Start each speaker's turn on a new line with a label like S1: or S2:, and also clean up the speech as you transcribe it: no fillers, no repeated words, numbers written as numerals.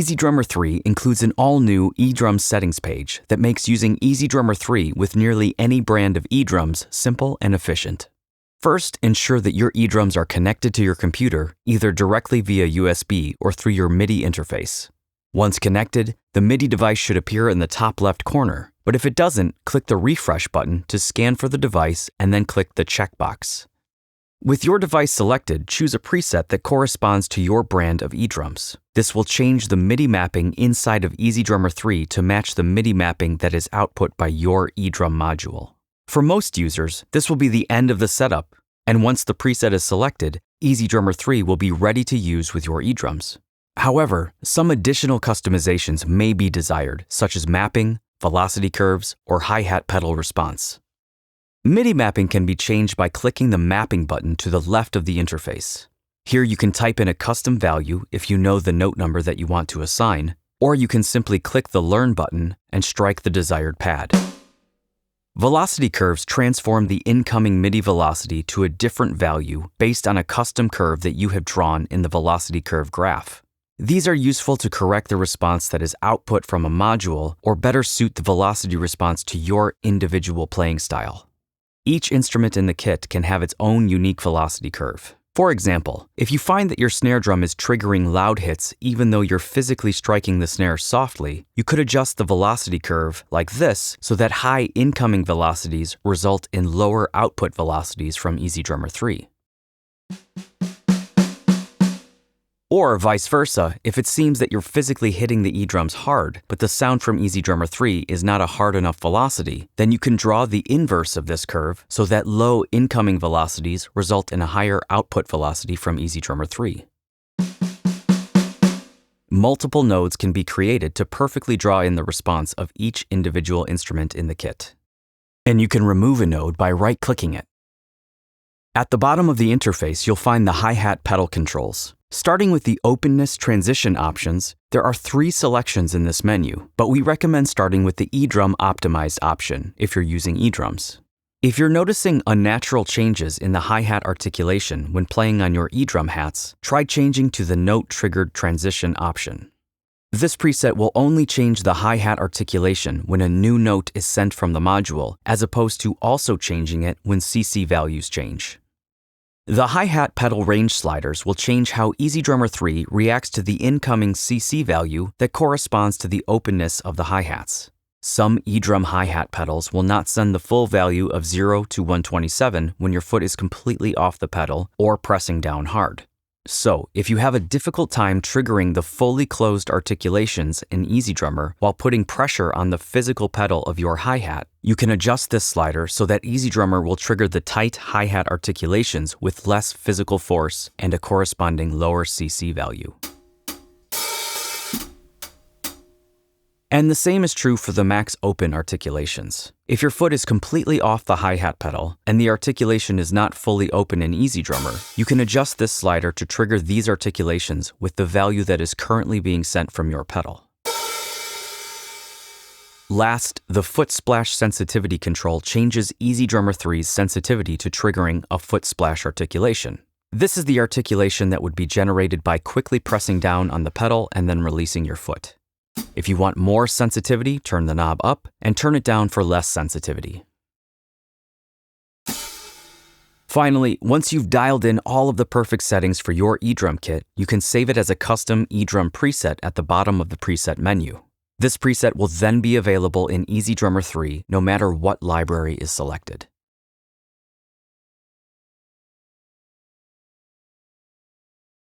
S1: EZdrummer 3 includes an all-new eDrum settings page that makes using EZdrummer 3 with nearly any brand of eDrums simple and efficient. First, ensure that your eDrums are connected to your computer either directly via USB or through your Midi interface. Once connected, the Midi device should appear in the top left corner, but if it doesn't, click the refresh button to scan for the device and then click the checkbox. With your device selected, choose a preset that corresponds to your brand of eDrums. This will change the Midi mapping inside of EZdrummer 3 to match the Midi mapping that is output by your eDrum module. For most users, this will be the end of the setup, and once the preset is selected, EZdrummer 3 will be ready to use with your eDrums. However, some additional customizations may be desired, such as mapping, velocity curves, or hi-hat pedal response. Midi mapping can be changed by clicking the mapping button to the left of the interface. Here you can type in a custom value if you know the note number that you want to assign, or you can simply click the Learn button and strike the desired pad. Velocity curves transform the incoming Midi velocity to a different value based on a custom curve that you have drawn in the velocity curve graph. These are useful to correct the response that is output from a module or better suit the velocity response to your individual playing style. Each instrument in the kit can have its own unique velocity curve. For example, if you find that your snare drum is triggering loud hits even though you're physically striking the snare softly, you could adjust the velocity curve like this so that high incoming velocities result in lower output velocities from EZdrummer 3. Or vice versa, if it seems that you're physically hitting the eDrums hard, but the sound from EZdrummer 3 is not a hard enough velocity, then you can draw the inverse of this curve so that low incoming velocities result in a higher output velocity from EZdrummer 3. Multiple nodes can be created to perfectly draw in the response of each individual instrument in the kit. And you can remove a node by right-clicking it. At the bottom of the interface, you'll find the hi-hat pedal controls. Starting with the openness transition options, there are 3 selections in this menu, but we recommend starting with the eDrum optimized option if you're using eDrums. If you're noticing unnatural changes in the hi-hat articulation when playing on your eDrum hats, try changing to the note triggered transition option. This preset will only change the hi-hat articulation when a new note is sent from the module, as opposed to also changing it when CC values change. The hi-hat pedal range sliders will change how EZdrummer 3 reacts to the incoming CC value that corresponds to the openness of the hi-hats. Some eDrum hi-hat pedals will not send the full value of 0 to 127 when your foot is completely off the pedal or pressing down hard. So, if you have a difficult time triggering the fully closed articulations in EZdrummer while putting pressure on the physical pedal of your hi-hat, you can adjust this slider so that EZdrummer will trigger the tight hi-hat articulations with less physical force and a corresponding lower CC value. And the same is true for the max open articulations. If your foot is completely off the hi-hat pedal and the articulation is not fully open in EZdrummer, you can adjust this slider to trigger these articulations with the value that is currently being sent from your pedal. Last, the foot splash sensitivity control changes EZdrummer 3's sensitivity to triggering a foot splash articulation. This is the articulation that would be generated by quickly pressing down on the pedal and then releasing your foot. If you want more sensitivity, turn the knob up and turn it down for less sensitivity. Finally, once you've dialed in all of the perfect settings for your eDrum kit, you can save it as a custom eDrum preset at the bottom of the preset menu. This preset will then be available in EZdrummer 3 no matter what library is selected.